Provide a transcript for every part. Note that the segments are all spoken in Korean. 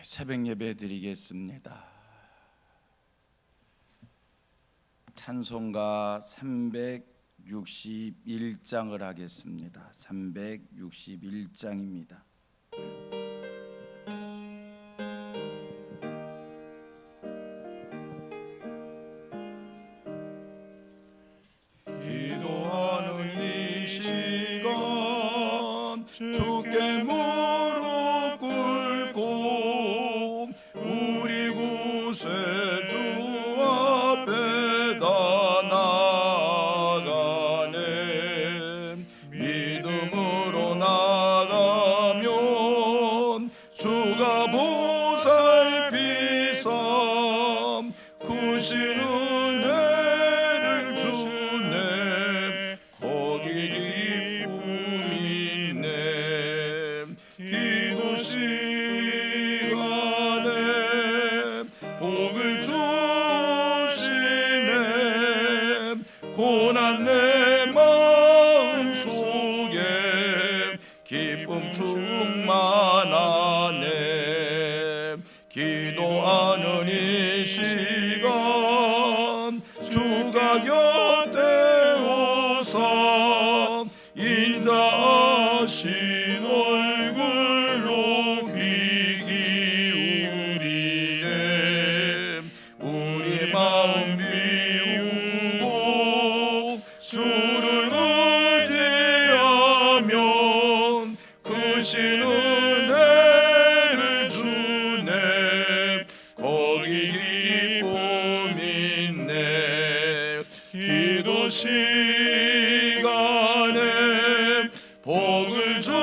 새벽 예배 드리겠습니다. 찬송가 361장을 하겠습니다. 361장입니다. 기도하는 이 시간 주께 무릎 꿇고 우리 구세주 앞에다 나아가네. 믿음으로 나가면 주가 보살피사 구신 은혜를 주네. 거기 기쁨이 있네. 기도 시간에 복을 주시네. 고난 내 마음 속에 기쁨 충만하네. 기도하는 이 시간 주가 곁에 오사 인자하신 얼굴로 귀 기울이네. 우리 마음 비우고 주를 의지하면 크신 은혜를 주네. 거기 기쁨 있네. 기도 시간에 복을 주시네.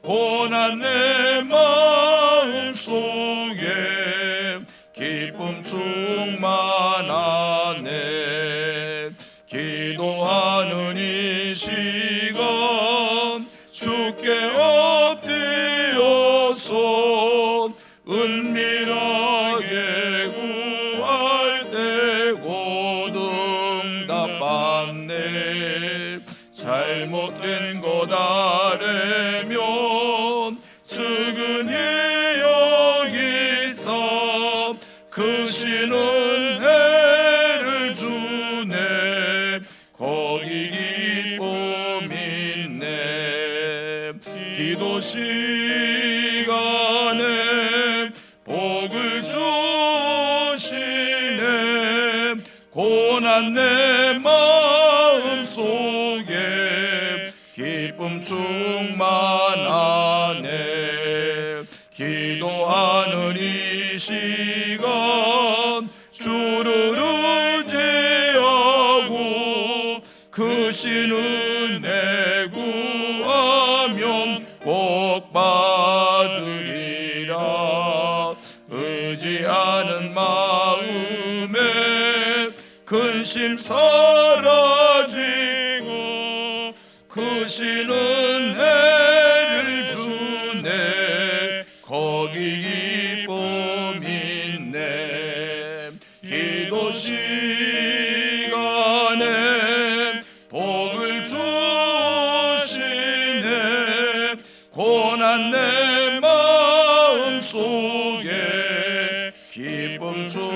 고난 내 마음 속에 기쁨 충만하네. 기도하는 이 시간 주께 엎드려서 은밀하게 구할 때 곧 응답받네. 잘못된 것 아래면 측은히 여기사 크신 은혜를 주네. 거기 기쁨 있네. 기도 시간에 복을 주시네. 고난 내 마음 속에 기쁨 충만하네. 기도하는 이 시간 주를 의지하고 크신 은혜 구하면 복 받으리라. 의지하는 마음에 근심 사라지고 크신 은혜를 주네. 거기 기쁨 있네. 기도 시간에 복을 주시네. 고난 내 마음 속에 기쁨 충만하네.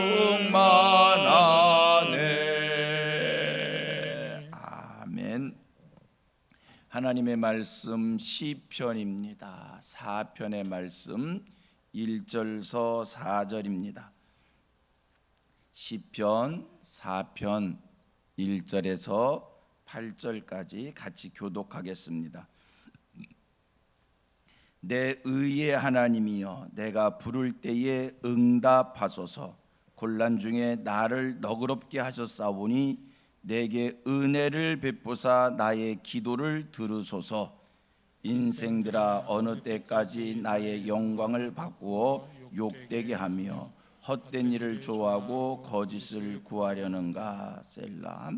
아멘. 하나님의 말씀 시편입니다. 4편의 말씀 1절서 4절입니다. 시편 4편 1절에서 8절까지 같이 교독하겠습니다. 내 의의 하나님이여, 내가 부를 때에 응답하소서. 곤란 중에 나를 너그럽게 하셨사오니 내게 은혜를 베푸사 나의 기도를 들으소서. 인생들아, 어느 때까지 나의 영광을 바꾸어 욕되게 하며 헛된 일을 좋아하고 거짓을 구하려는가. 셀라.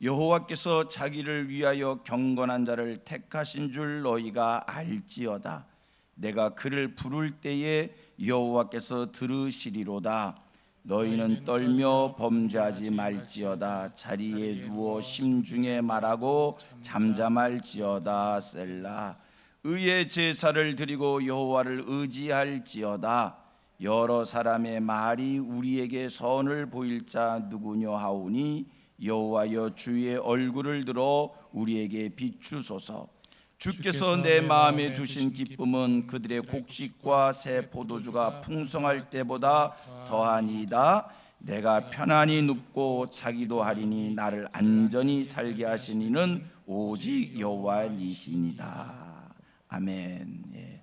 여호와께서 자기를 위하여 경건한 자를 택하신 줄 너희가 알지어다. 내가 그를 부를 때에 여호와께서 들으시리로다. 너희는 떨며 범죄하지 말지어다. 자리에 누워 심중에 말하고 잠잠할지어다. 셀라. 의의 제사를 드리고 여호와를 의지할지어다. 여러 사람의 말이 우리에게 선을 보일 자 누구냐 하오니 여호와여 주의 얼굴을 들어 우리에게 비추소서. 주께서 내 마음에 두신 기쁨은 그들의 곡식과 새 포도주가 풍성할 때보다 더하니이다. 내가 편안히 눕고 자기도 하리니 나를 안전히 살게 하신 이는 오직 여호와이시니이다. 아멘. 예.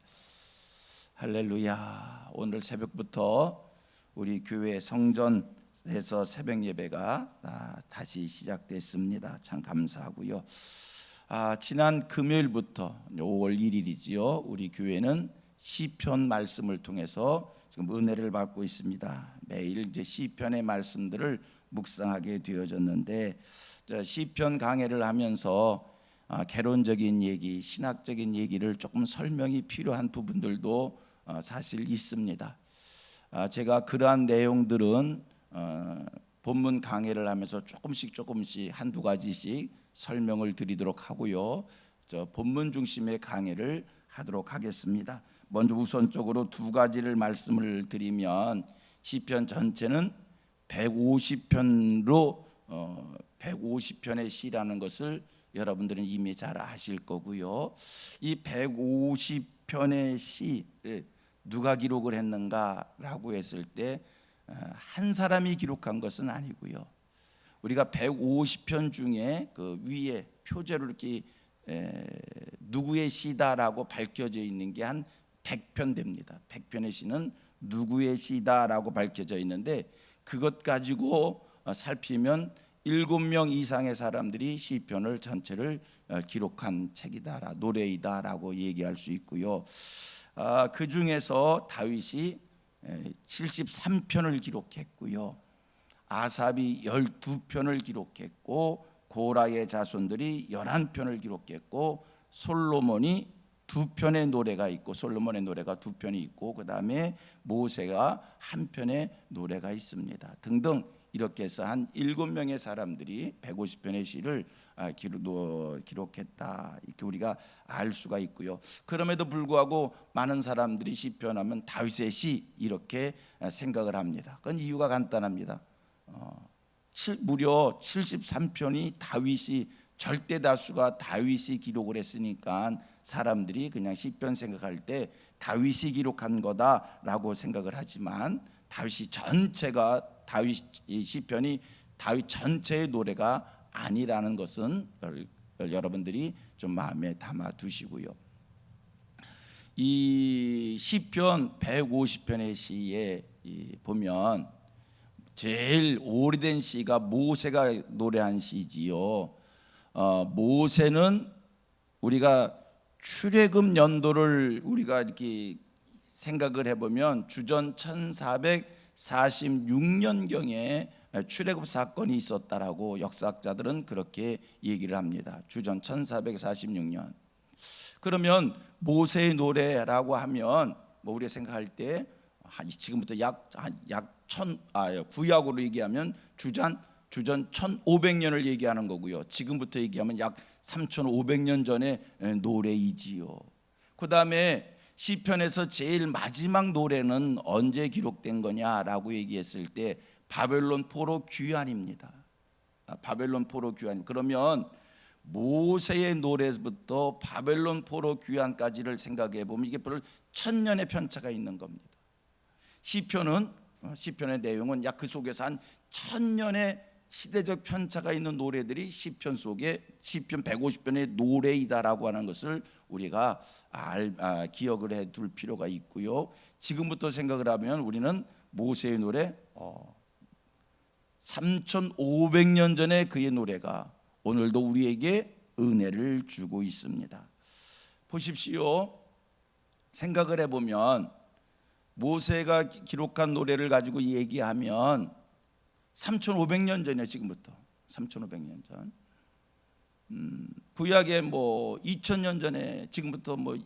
할렐루야. 오늘 새벽부터 우리 교회 성전에서 새벽 예배가 다시 시작됐습니다. 참 감사하고요. 지난 금요일부터 5월 1일이지요. 우리 교회는 시편 말씀을 통해서 지금 은혜를 받고 있습니다. 매일 이제 시편의 말씀들을 묵상하게 되어졌는데, 시편 강해를 하면서 개론적인 얘기, 신학적인 얘기를 조금 설명이 필요한 부분들도 사실 있습니다. 제가 그러한 내용들은 본문 강해를 하면서 조금씩 한두 가지씩 설명을 드리도록 하고요. 본문 중심의 강해를 하도록 하겠습니다. 먼저 우선적으로 두 가지를 말씀을 드리면, 시편 전체는 150편으로 150편의 시라는 것을 여러분들은 이미 잘 아실 거고요. 이 150편의 시를 누가 기록을 했는가라고 했을 때 한 사람이 기록한 것은 아니고요. 우리가 150편 중에 그 위에 표제로 이렇게 누구의 시다라고 밝혀져 있는 게 한 100편 됩니다. 100편의 시는 누구의 시다라고 밝혀져 있는데, 그것 가지고 살피면 7명 이상의 사람들이 시편을 전체를 기록한 책이다, 노래이다라고 얘기할 수 있고요. 그 중에서 다윗이 73편을 기록했고요. 아삽이 12편을 기록했고, 고라의 자손들이 11편을 기록했고, 솔로몬이 2편의 노래가 있고, 솔로몬의 노래가 2편이 있고, 그 다음에 모세가 1편의 노래가 있습니다. 등등 이렇게 해서 한 7명의 사람들이 150편의 시를 기록했다, 이렇게 우리가 알 수가 있고요. 그럼에도 불구하고 많은 사람들이 시편하면 다윗의 시 이렇게 생각을 합니다. 그건 이유가 간단합니다. 무려 73편이 다윗이, 절대 다수가 다윗이 기록을 했으니까 사람들이 그냥 시편 생각할 때 다윗이 기록한 거다라고 생각을 하지만, 다윗이 전체가, 다윗 시편이 다윗 전체의 노래가 아니라는 것은 여러분들이 좀 마음에 담아 두시고요. 이 시편 150편의 시에 보면 제일 오래된 시가 모세가 노래한 시지요. 모세는 우리가 출애굽 연도를 우리가 이렇게 생각을 해보면 주전 1446년경에 출애굽 사건이 있었다라고 역사학자들은 그렇게 얘기를 합니다. 주전 1446년. 그러면 모세의 노래라고 하면 뭐 우리가 생각할 때 지금부터 구약으로 얘기하면 주전 1500년을 얘기하는 거고요. 지금부터 얘기하면 약 3500년 전의 노래이지요. 그 다음에 시편에서 제일 마지막 노래는 언제 기록된 거냐라고 얘기했을 때 바벨론 포로 귀환입니다. 바벨론 포로 귀환. 그러면 모세의 노래부터 바벨론 포로 귀환까지를 생각해 보면 이게 별로 1000년의 편차가 있는 겁니다. 시편의 내용은 약 그 속에서 한 1000년의 시대적 편차가 있는 노래들이 시편 속에, 시편 150편의 노래이다라고 하는 것을 우리가 기억을 해둘 필요가 있고요. 지금부터 생각을 하면 우리는 모세의 노래 3500년 전에 그의 노래가 오늘도 우리에게 은혜를 주고 있습니다. 보십시오. 생각을 해보면 모세가 기록한 노래를 가지고 얘기하면 3500년 전이에요. 지금부터 3500년 전. 구약에 뭐 2000년 전에, 지금부터 뭐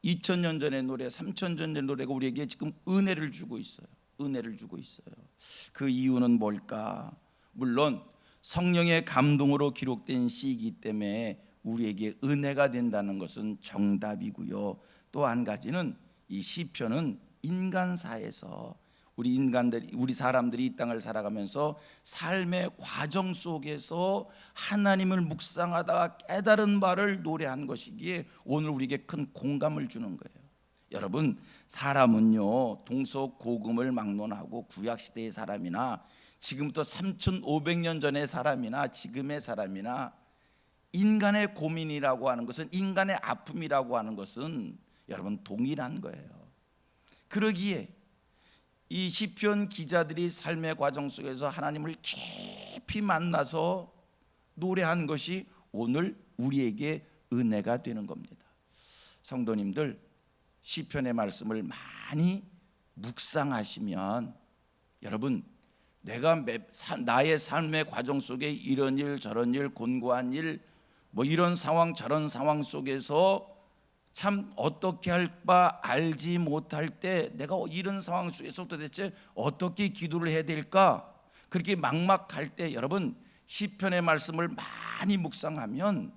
2000년 전의 노래, 3000년 전의 노래가 우리에게 지금 은혜를 주고 있어요. 은혜를 주고 있어요. 그 이유는 뭘까? 물론 성령의 감동으로 기록된 시이기 때문에 우리에게 은혜가 된다는 것은 정답이고요. 또 한 가지는 이 시편은 인간사에서 우리 사람들이 이 땅을 살아가면서 삶의 과정 속에서 하나님을 묵상하다가 깨달은 바를 노래한 것이기에 오늘 우리에게 큰 공감을 주는 거예요. 여러분, 사람은요 동서고금을 막론하고 구약시대의 사람이나 지금부터 3,500년 전의 사람이나 지금의 사람이나 인간의 고민이라고 하는 것은, 인간의 아픔이라고 하는 것은 여러분 동일한 거예요. 그러기에 이 시편 기자들이 삶의 과정 속에서 하나님을 깊이 만나서 노래한 것이 오늘 우리에게 은혜가 되는 겁니다. 성도님들, 시편의 말씀을 많이 묵상하시면 여러분, 내가 나의 삶의 과정 속에 이런 일 저런 일 곤고한 일 뭐 이런 상황 저런 상황 속에서 참 어떻게 할 바 알지 못할 때 내가 이런 상황 속에서 도대체 어떻게 기도를 해야 될까, 그렇게 막막할 때 여러분 시편의 말씀을 많이 묵상하면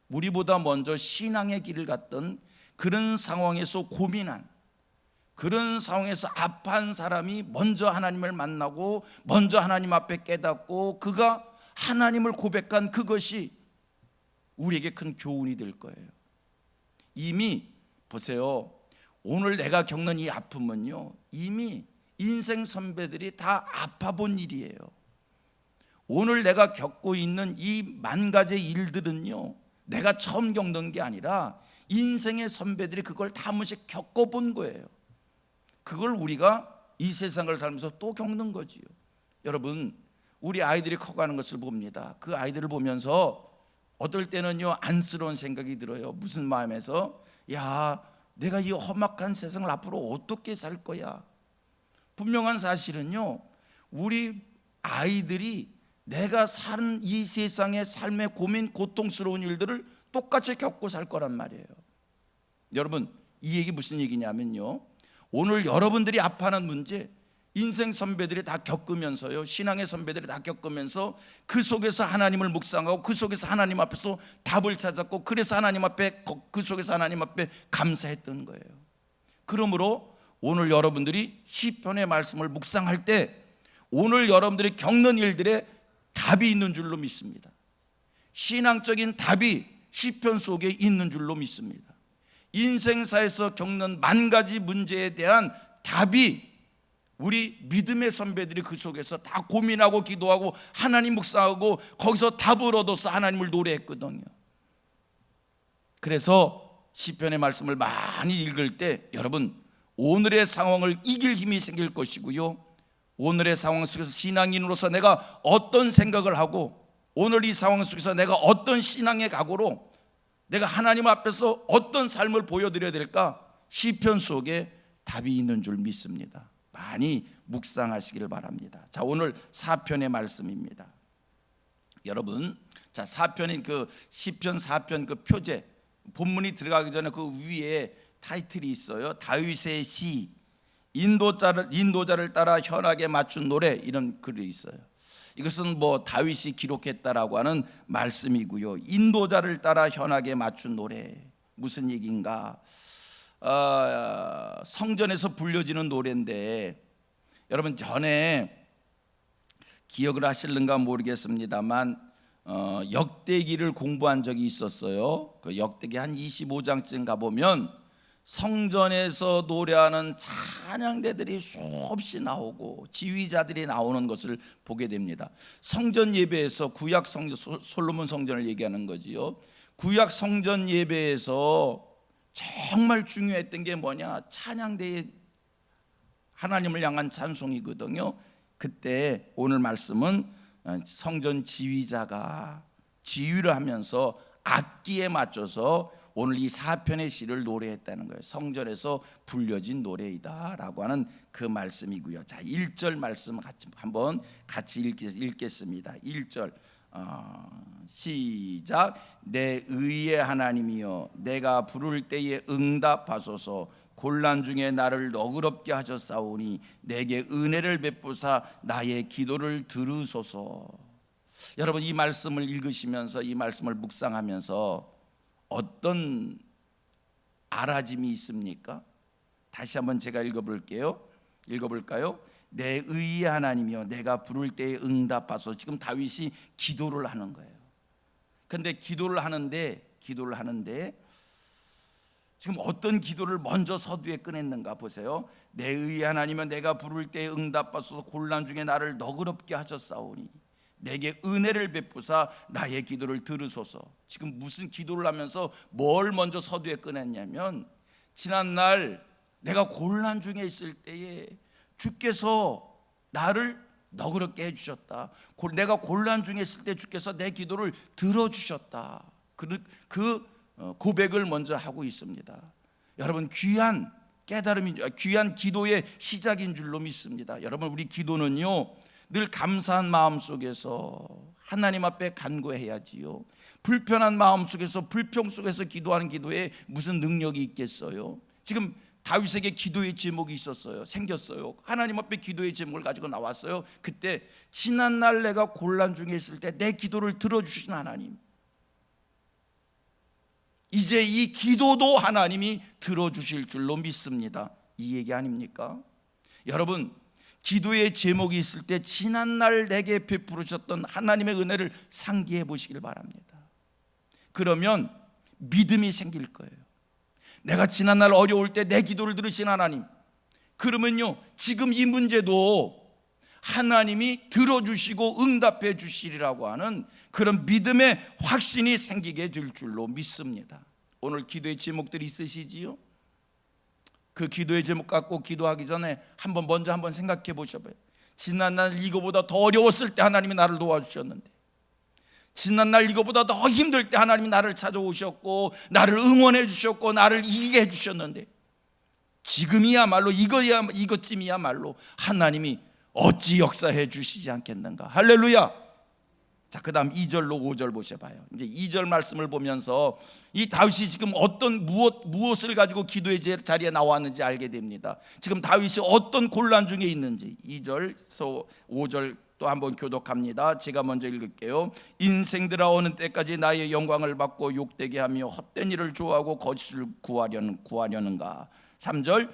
우리보다 먼저 신앙의 길을 갔던 그런 상황에서 고민한, 그런 상황에서 아파한 사람이 먼저 하나님을 만나고 먼저 하나님 앞에 깨닫고 그가 하나님을 고백한 그것이 우리에게 큰 교훈이 될 거예요. 이미 보세요, 오늘 내가 겪는 이 아픔은요 이미 인생 선배들이 다 아파본 일이에요. 오늘 내가 겪고 있는 이 만 가지 일들은요 내가 처음 겪는 게 아니라 인생의 선배들이 그걸 다 한 번씩 겪어본 거예요. 그걸 우리가 이 세상을 살면서 또 겪는 거지요. 여러분, 우리 아이들이 커가는 것을 봅니다. 그 아이들을 보면서 어떨 때는요 안쓰러운 생각이 들어요. 무슨 마음에서, 야, 내가 이 험악한 세상을 앞으로 어떻게 살 거야. 분명한 사실은요 우리 아이들이 내가 사는 이 세상의 삶의 고민 고통스러운 일들을 똑같이 겪고 살 거란 말이에요. 여러분, 이 얘기 무슨 얘기냐면요, 오늘 여러분들이 아파하는 문제 인생 선배들이 다 겪으면서요, 신앙의 선배들이 다 겪으면서 그 속에서 하나님을 묵상하고 그 속에서 하나님 앞에서 답을 찾았고 그래서 하나님 앞에, 그 속에서 하나님 앞에 감사했던 거예요. 그러므로 오늘 여러분들이 시편의 말씀을 묵상할 때 오늘 여러분들이 겪는 일들에 답이 있는 줄로 믿습니다. 신앙적인 답이 시편 속에 있는 줄로 믿습니다. 인생사에서 겪는 만 가지 문제에 대한 답이 우리 믿음의 선배들이 그 속에서 다 고민하고 기도하고 하나님 묵상하고 거기서 답을 얻어서 하나님을 노래했거든요. 그래서 시편의 말씀을 많이 읽을 때 여러분 오늘의 상황을 이길 힘이 생길 것이고요, 오늘의 상황 속에서 신앙인으로서 내가 어떤 생각을 하고 오늘 이 상황 속에서 내가 어떤 신앙의 각오로 내가 하나님 앞에서 어떤 삶을 보여드려야 될까, 시편 속에 답이 있는 줄 믿습니다. 많이 묵상하시기를 바랍니다. 자, 오늘 4편의 말씀입니다. 여러분, 자, 4편인 그 시편 4편 그 표제, 본문이 들어가기 전에 그 위에 타이틀이 있어요. 다윗의 시, 인도자를 따라 현악에 맞춘 노래, 이런 글이 있어요. 이것은 뭐 다윗이 기록했다라고 하는 말씀이고요. 인도자를 따라 현악에 맞춘 노래, 무슨 얘기인가? 성전에서 불려지는 노래인데 여러분 전에 기억을 하실는가 모르겠습니다만 역대기를 공부한 적이 있었어요. 그 역대기 한 25장쯤 가보면 성전에서 노래하는 찬양대들이 수없이 나오고 지휘자들이 나오는 것을 보게 됩니다. 성전 예배에서 구약 성전, 솔로몬 성전을 얘기하는 거지요. 구약 성전 예배에서 정말 중요했던 게 뭐냐, 찬양대의 하나님을 향한 찬송이거든요. 그때 오늘 말씀은 성전 지휘자가 지휘를 하면서 악기에 맞춰서 오늘 이 4편의 시를 노래했다는 거예요. 성전에서 불려진 노래이다라고 하는 그 말씀이고요. 자, 1절 말씀 한번 같이 읽겠습니다. 1절 시작. 내 의의 하나님이여, 내가 부를 때에 응답하소서. 곤란 중에 나를 너그럽게 하셨사오니 내게 은혜를 베푸사 나의 기도를 들으소서. 여러분, 이 말씀을 읽으시면서 이 말씀을 묵상하면서 어떤 알아짐이 있습니까? 다시 한번 제가 읽어볼까요? 내 의의 하나님이여 내가 부를 때에 응답하소서. 지금 다윗이 기도를 하는 거예요. 근데 기도를 하는데 지금 어떤 기도를 먼저 서두에 꺼냈는가 보세요. 내 의의 하나님이여 내가 부를 때에 응답하소서. 곤란 중에 나를 너그럽게 하셨사오니 내게 은혜를 베푸사 나의 기도를 들으소서. 지금 무슨 기도를 하면서 뭘 먼저 서두에 꺼냈냐면, 지난날 내가 곤란 중에 있을 때에 주께서 나를 너그럽게 해주셨다. 내가 곤란 중에 있을 때 주께서 내 기도를 들어주셨다. 그 고백을 먼저 하고 있습니다. 여러분, 귀한 깨달음이, 귀한 기도의 시작인 줄로 믿습니다. 여러분, 우리 기도는요 늘 감사한 마음 속에서 하나님 앞에 간구해야지요. 불편한 마음 속에서, 불평 속에서 기도하는 기도에 무슨 능력이 있겠어요? 지금 다윗에게 기도의 제목이 생겼어요. 하나님 앞에 기도의 제목을 가지고 나왔어요. 그때 지난날 내가 곤란 중에 있을 때 내 기도를 들어주신 하나님, 이제 이 기도도 하나님이 들어주실 줄로 믿습니다. 이 얘기 아닙니까? 여러분, 기도의 제목이 있을 때 지난날 내게 베푸셨던 하나님의 은혜를 상기해 보시길 바랍니다. 그러면 믿음이 생길 거예요. 내가 지난날 어려울 때 내 기도를 들으신 하나님, 그러면요 지금 이 문제도 하나님이 들어주시고 응답해 주시리라고 하는 그런 믿음의 확신이 생기게 될 줄로 믿습니다. 오늘 기도의 제목들이 있으시지요? 그 기도의 제목 갖고 기도하기 전에 먼저 한번 생각해 보셔봐요. 지난날 이거보다 더 어려웠을 때 하나님이 나를 도와주셨는데, 지난날 이거보다 더 힘들 때 하나님이 나를 찾아오셨고 나를 응원해 주셨고 나를 이기게 해주셨는데, 지금이야말로 이것쯤이야말로 하나님이 어찌 역사해 주시지 않겠는가. 할렐루야. 자, 그 다음 2절로 5절 보셔봐요. 이제 2절 말씀을 보면서 이 다윗이 지금 무엇을 가지고 기도의 자리에 나왔는지 알게 됩니다. 지금 다윗이 어떤 곤란 중에 있는지 2절에서 5절 또 한번 교독합니다. 제가 먼저 읽을게요. 인생들아 어느 때까지 나의 영광을 받고 욕되게 하며 헛된 일을 좋아하고 거짓을 구하려는가. 3절,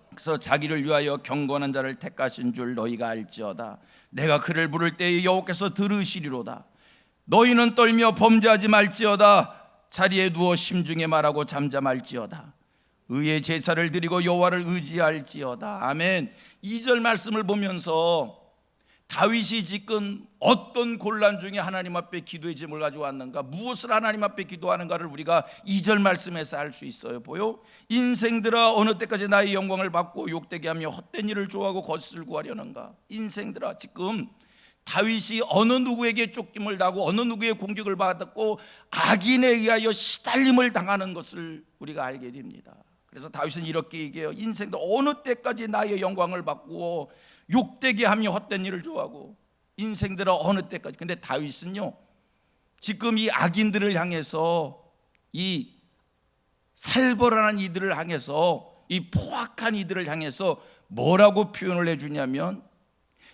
그래서 자기를 위하여 경건한 자를 택하신 줄 너희가 알지어다. 내가 그를 부를 때에 여호와께서 들으시리로다. 너희는 떨며 범죄하지 말지어다. 자리에 누워 심중에 말하고 잠잠할지어다. 의의 제사를 드리고 여호와를 의지할지어다. 아멘. 2절 말씀을 보면서 다윗이 지금 어떤 곤란 중에 하나님 앞에 기도의 제목을 가지고 왔는가, 무엇을 하나님 앞에 기도하는가를 우리가 2절 말씀에서 알 수 있어요. 보여? 인생들아 어느 때까지 나의 영광을 받고 욕되게 하며 헛된 일을 좋아하고 거짓을 구하려는가. 인생들아, 지금 다윗이 어느 누구에게 쫓김을 당하고 어느 누구의 공격을 받았고 악인에 의하여 시달림을 당하는 것을 우리가 알게 됩니다. 그래서 다윗은 이렇게 얘기해요. 인생들 어느 때까지 나의 영광을 받고 욕되게 하며 헛된 일을 좋아하고. 인생들아 어느 때까지. 근데 다윗은요 지금 이 악인들을 향해서, 이 살벌한 이들을 향해서, 이 포악한 이들을 향해서 뭐라고 표현을 해주냐면,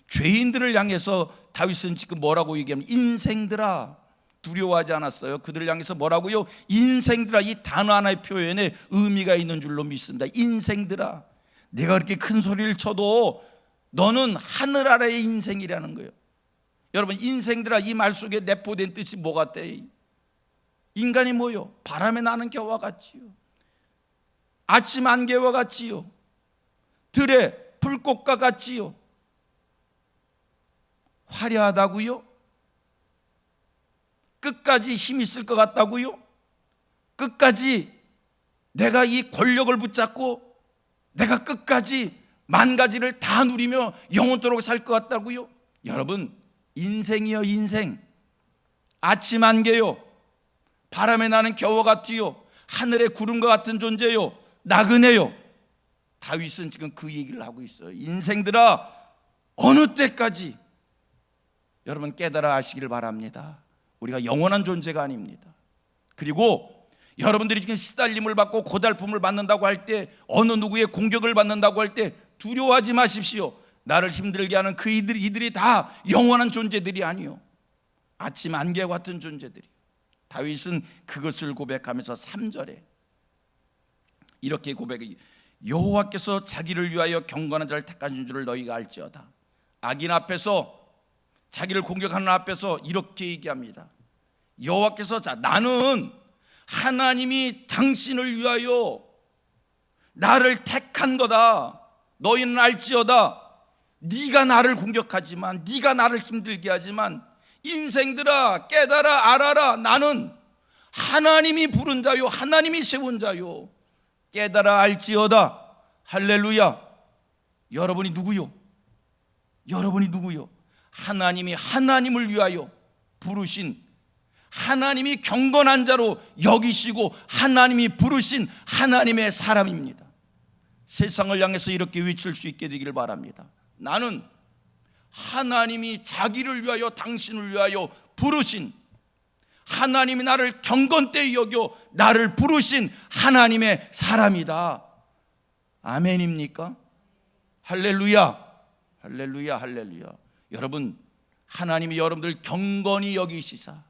죄인들을 향해서 다윗은 지금 뭐라고 얘기하면 인생들아, 두려워하지 않았어요. 그들을 향해서 뭐라고요? 인생들아. 이 단어 하나의 표현에 의미가 있는 줄로 믿습니다. 인생들아, 내가 그렇게 큰 소리를 쳐도 너는 하늘 아래의 인생이라는 거예요. 여러분, 인생들아 이 말 속에 내포된 뜻이 뭐 같아요? 인간이 뭐요? 바람에 나는 겨와 같지요, 아침 안개와 같지요, 들의 불꽃과 같지요. 화려하다고요? 끝까지 힘 있을 것 같다고요? 끝까지 내가 이 권력을 붙잡고 내가 끝까지 만 가지를 다 누리며 영원토록 살 것 같다고요? 여러분, 인생이요 인생, 아침 안개요, 바람에 나는 겨와 같지요, 하늘의 구름과 같은 존재요, 나그네요. 다윗은 지금 그 얘기를 하고 있어요. 인생들아 어느 때까지. 여러분 깨달아 아시길 바랍니다. 우리가 영원한 존재가 아닙니다. 그리고 여러분들이 지금 시달림을 받고 고달픔을 받는다고 할 때, 어느 누구의 공격을 받는다고 할 때 두려워하지 마십시오. 나를 힘들게 하는 그 이들이 다 영원한 존재들이 아니요, 아침 안개 같은 존재들이요. 다윗은 그것을 고백하면서 3절에 이렇게 고백해, 여호와께서 자기를 위하여 경건한 자를 택하신 줄을 너희가 알지어다. 악인 앞에서, 자기를 공격하는 앞에서 이렇게 얘기합니다. 여호와께서, 나는 하나님이 당신을 위하여 나를 택한 거다. 너희는 알지어다. 네가 나를 공격하지만, 네가 나를 힘들게 하지만, 인생들아 깨달아 알아라. 나는 하나님이 부른 자요, 하나님이 세운 자요. 깨달아 알지어다. 할렐루야. 여러분이 누구요? 여러분이 누구요? 하나님이 하나님을 위하여 부르신, 하나님이 경건한 자로 여기시고 하나님이 부르신 하나님의 사람입니다. 세상을 향해서 이렇게 외칠 수 있게 되기를 바랍니다. 나는 하나님이 자기를 위하여, 당신을 위하여 부르신, 하나님이 나를 경건되이 여겨 나를 부르신 하나님의 사람이다. 아멘입니까? 할렐루야, 할렐루야, 할렐루야. 여러분, 하나님이 여러분들 경건히 여기시사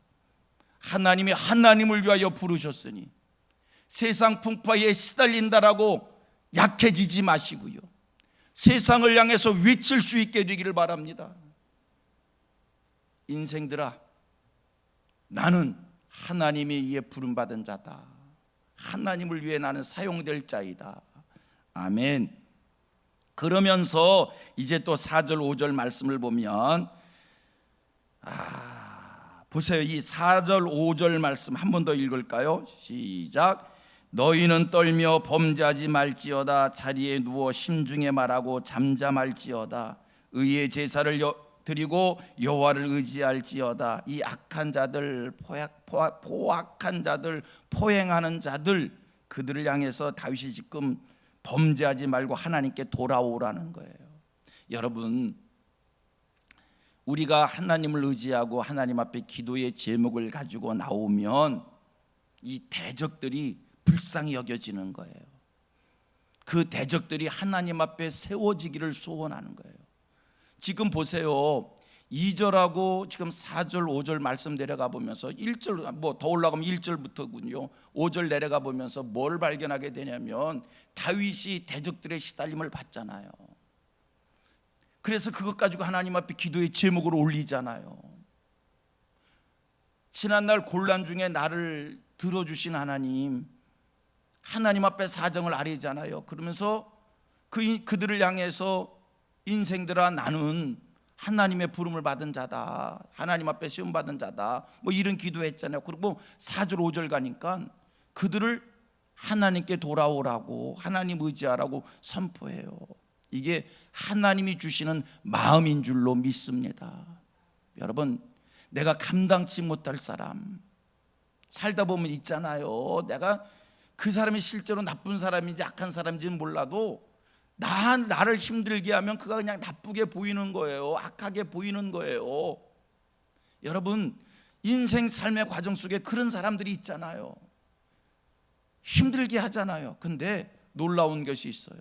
하나님이 하나님을 위하여 부르셨으니 세상 풍파에 시달린다라고 약해지지 마시고요, 세상을 향해서 외칠 수 있게 되기를 바랍니다. 인생들아, 나는 하나님에 의해 부름받은 자다. 하나님을 위해 나는 사용될 자이다. 아멘. 그러면서 이제 또 4절 5절 말씀을 보면, 보세요. 이 4절 5절 말씀 한 번 더 읽을까요? 시작. 너희는 떨며 범죄하지 말지어다. 자리에 누워 심중에 말하고 잠잠할지어다. 의의 제사를 드리고 여호와를 의지할지어다. 이 악한 자들, 포악한 자들, 포행하는 자들, 그들을 향해서 다윗이 지금 범죄하지 말고 하나님께 돌아오라는 거예요. 여러분, 우리가 하나님을 의지하고 하나님 앞에 기도의 제목을 가지고 나오면 이 대적들이 불쌍히 여겨지는 거예요. 그 대적들이 하나님 앞에 세워지기를 소원하는 거예요. 지금 보세요. 2절하고 지금 4절 5절 말씀 내려가 보면서 1절, 더 올라가면 1절부터군요. 5절 내려가 보면서 뭘 발견하게 되냐면 다윗이 대적들의 시달림을 받잖아요. 그래서 그것 가지고 하나님 앞에 기도의 제목을 올리잖아요. 지난날 곤란 중에 나를 들어주신 하나님, 하나님 앞에 사정을 아뢰잖아요. 그러면서 그들을 향해서 인생들아, 나는 하나님의 부름을 받은 자다, 하나님 앞에 시험 받은 자다, 뭐 이런 기도했잖아요. 그리고 4절 5절 가니까 그들을 하나님께 돌아오라고, 하나님 의지하라고 선포해요. 이게 하나님이 주시는 마음인 줄로 믿습니다. 여러분, 내가 감당치 못할 사람 살다 보면 있잖아요. 내가 그 사람이 실제로 나쁜 사람인지 악한 사람인지는 몰라도 나를 힘들게 하면 그가 그냥 나쁘게 보이는 거예요. 악하게 보이는 거예요. 여러분, 인생 삶의 과정 속에 그런 사람들이 있잖아요. 힘들게 하잖아요. 근데 놀라운 것이 있어요.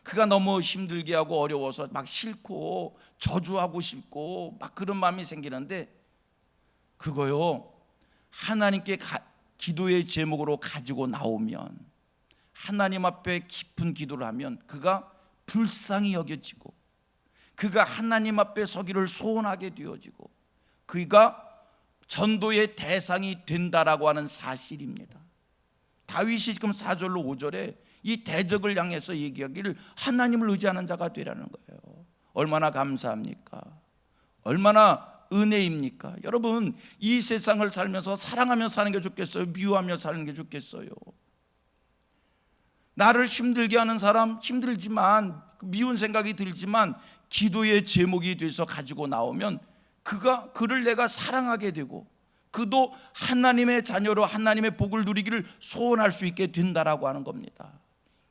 그가 너무 힘들게 하고 어려워서 막 싫고 저주하고 싶고 막 그런 마음이 생기는데, 그거요, 하나님께 기도의 제목으로 가지고 나오면, 하나님 앞에 깊은 기도를 하면 그가 불쌍히 여겨지고, 그가 하나님 앞에 서기를 소원하게 되어지고, 그가 전도의 대상이 된다라고 하는 사실입니다. 다윗이 지금 4절로 5절에 이 대적을 향해서 얘기하기를 하나님을 의지하는 자가 되라는 거예요. 얼마나 감사합니까? 얼마나 은혜입니까? 여러분, 이 세상을 살면서 사랑하며 사는 게 좋겠어요? 미워하며 사는 게 좋겠어요? 나를 힘들게 하는 사람, 힘들지만 미운 생각이 들지만 기도의 제목이 돼서 가지고 나오면 그를 내가 사랑하게 되고, 그도 하나님의 자녀로 하나님의 복을 누리기를 소원할 수 있게 된다라고 하는 겁니다.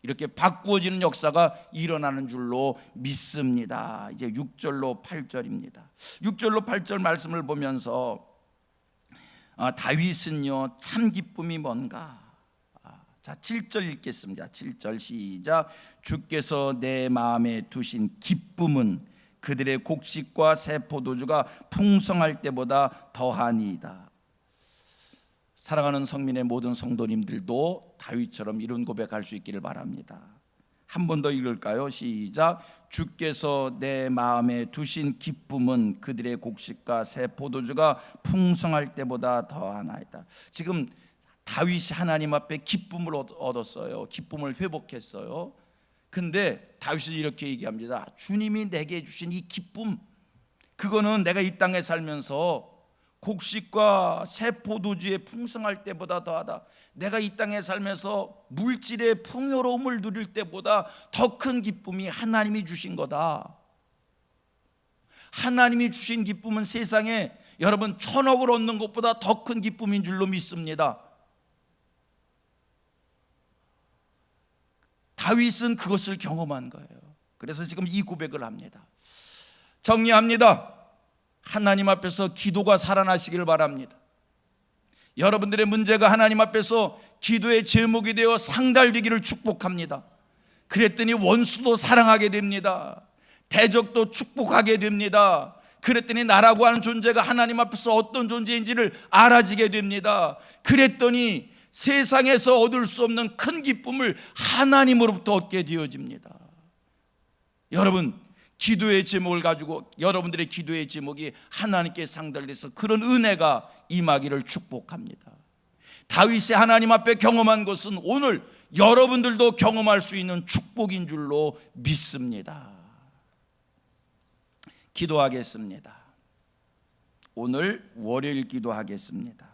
이렇게 바꾸어지는 역사가 일어나는 줄로 믿습니다. 이제 6절로 8절입니다. 6절로 8절 말씀을 보면서 다윗은요, 참 기쁨이 뭔가. 자, 7절 읽겠습니다. 7절 시작. 주께서 내 마음에 두신 기쁨은 그들의 곡식과 새 포도주가 풍성할 때보다 더하니이다. 사랑하는 성민의 모든 성도님들도 다윗처럼 이런 고백할 수 있기를 바랍니다. 한 번 더 읽을까요? 시작. 주께서 내 마음에 두신 기쁨은 그들의 곡식과 새 포도주가 풍성할 때보다 더하나이다. 지금 다윗이 하나님 앞에 기쁨을 얻었어요. 기쁨을 회복했어요. 근데 다윗은 이렇게 얘기합니다. 주님이 내게 주신 이 기쁨, 그거는 내가 이 땅에 살면서 곡식과 새 포도주의 풍성할 때보다 더하다. 내가 이 땅에 살면서 물질의 풍요로움을 누릴 때보다 더 큰 기쁨이 하나님이 주신 거다. 하나님이 주신 기쁨은 세상에 여러분 1,000억을 얻는 것보다 더 큰 기쁨인 줄로 믿습니다. 다윗은 그것을 경험한 거예요. 그래서 지금 이 고백을 합니다. 정리합니다. 하나님 앞에서 기도가 살아나시길 바랍니다. 여러분들의 문제가 하나님 앞에서 기도의 제목이 되어 상달되기를 축복합니다. 그랬더니 원수도 사랑하게 됩니다. 대적도 축복하게 됩니다. 그랬더니 나라고 하는 존재가 하나님 앞에서 어떤 존재인지를 알아지게 됩니다. 그랬더니 세상에서 얻을 수 없는 큰 기쁨을 하나님으로부터 얻게 되어집니다. 여러분, 기도의 제목을 가지고 여러분들의 기도의 제목이 하나님께 상달돼서 그런 은혜가 임하기를 축복합니다. 다윗이 하나님 앞에 경험한 것은 오늘 여러분들도 경험할 수 있는 축복인 줄로 믿습니다. 기도하겠습니다. 오늘 월요일 기도하겠습니다.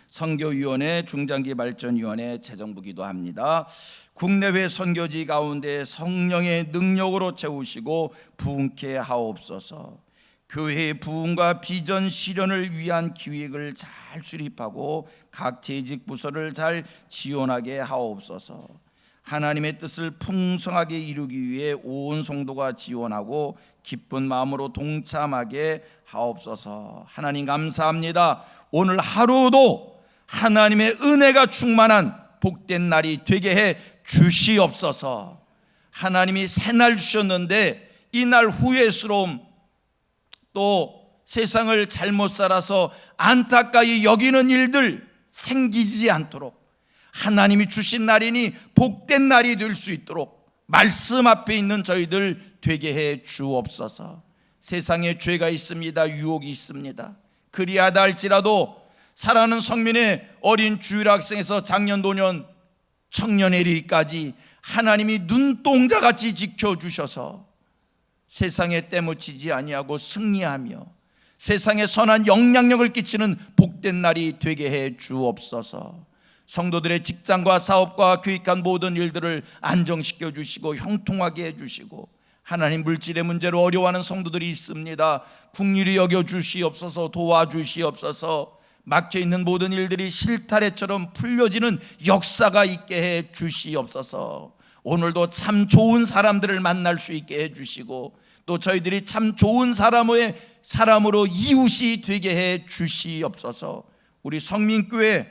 선교위원회, 중장기발전위원회 재정부 기도합니다. 국내외 선교지 가운데 성령의 능력으로 채우시고 부흥케 하옵소서. 교회의 부흥과 비전 실현을 위한 기획을 잘 수립하고 각 재직 부서를 잘 지원하게 하옵소서. 하나님의 뜻을 풍성하게 이루기 위해 온 성도가 지원하고 기쁜 마음으로 동참하게 하옵소서. 하나님 감사합니다. 오늘 하루도 하나님의 은혜가 충만한 복된 날이 되게 해 주시옵소서. 하나님이 새날 주셨는데 이 날 후회스러움, 또 세상을 잘못 살아서 안타까이 여기는 일들 생기지 않도록 하나님이 주신 날이니 복된 날이 될 수 있도록 말씀 앞에 있는 저희들 되게 해 주옵소서. 세상에 죄가 있습니다. 유혹이 있습니다. 그리하다 할지라도 사랑하는 성민의 어린 주일학생에서 작년, 노년, 청년에 이르기까지 하나님이 눈동자같이 지켜주셔서 세상에 때묻히지 아니하고 승리하며 세상에 선한 영향력을 끼치는 복된 날이 되게 해 주옵소서. 성도들의 직장과 사업과 교육한 모든 일들을 안정시켜 주시고 형통하게 해 주시고, 하나님 물질의 문제로 어려워하는 성도들이 있습니다. 긍휼히 여겨 주시옵소서. 도와주시옵소서. 막혀있는 모든 일들이 실타래처럼 풀려지는 역사가 있게 해 주시옵소서. 오늘도 참 좋은 사람들을 만날 수 있게 해 주시고, 또 저희들이 참 좋은 사람으로 이웃이 되게 해 주시옵소서. 우리 성민교회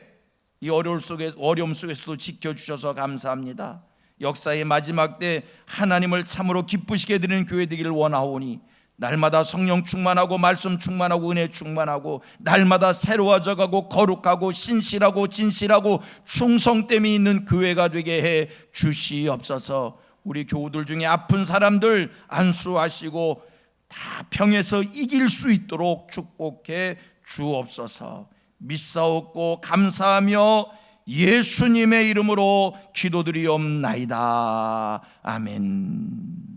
이 어려움 속에서도 지켜주셔서 감사합니다. 역사의 마지막 때 하나님을 참으로 기쁘시게 드리는 교회 되기를 원하오니 날마다 성령 충만하고 말씀 충만하고 은혜 충만하고 날마다 새로워져 가고 거룩하고 신실하고 진실하고 충성됨이 있는 교회가 되게 해 주시옵소서. 우리 교우들 중에 아픈 사람들 안수하시고 다 병에서 이길 수 있도록 축복해 주옵소서. 믿사옵고 감사하며 예수님의 이름으로 기도드리옵나이다. 아멘.